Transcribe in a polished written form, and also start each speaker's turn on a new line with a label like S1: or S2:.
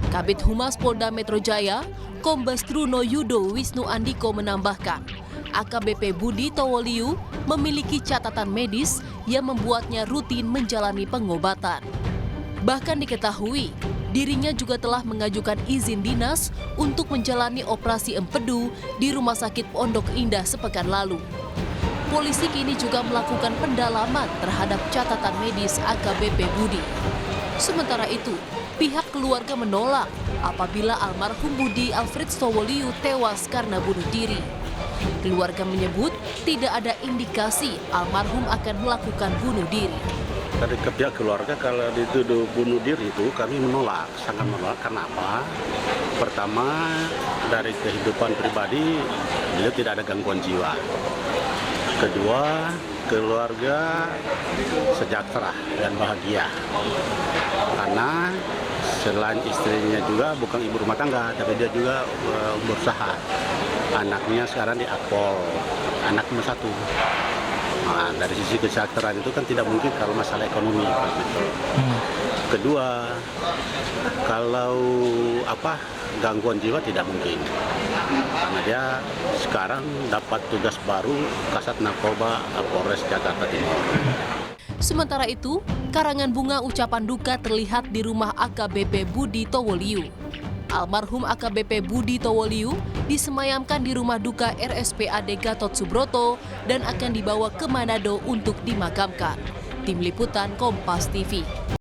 S1: Kabid Humas Polda Metro Jaya, Kombes Truno Yudo Wisnu Andiko menambahkan, AKBP Budi Towoliu memiliki catatan medis yang membuatnya rutin menjalani pengobatan. Bahkan diketahui, dirinya juga telah mengajukan izin dinas untuk menjalani operasi empedu di Rumah Sakit Pondok Indah sepekan lalu. Polisi kini juga melakukan pendalaman terhadap catatan medis AKBP Budi. Sementara itu, pihak keluarga menolak apabila almarhum Budi Alfred Towoliu tewas karena bunuh diri. Keluarga menyebut tidak ada indikasi almarhum akan melakukan bunuh diri.
S2: Dari pihak keluarga kalau dituduh bunuh diri itu kami menolak, sangat menolak. Kenapa? Pertama, dari kehidupan pribadi beliau tidak ada gangguan jiwa. Kedua, keluarga sejahtera dan bahagia. Karena selain istrinya juga bukan ibu rumah tangga, tapi dia juga berusaha. Anaknya sekarang di Akpol, anak nomor 1. Nah, dari sisi kesejahteraan itu kan tidak mungkin kalau masalah ekonomi. Gitu. Kedua, kalau gangguan jiwa tidak mungkin. Karena dia sekarang dapat tugas baru Kasat Narkoba Polres Jakarta Timur.
S1: Sementara itu, karangan bunga ucapan duka terlihat di rumah AKBP Budi Towoliu. Almarhum AKBP Budi Towoliu disemayamkan di rumah duka RSPAD Gatot Subroto dan akan dibawa ke Manado untuk dimakamkan. Tim Liputan Kompas TV.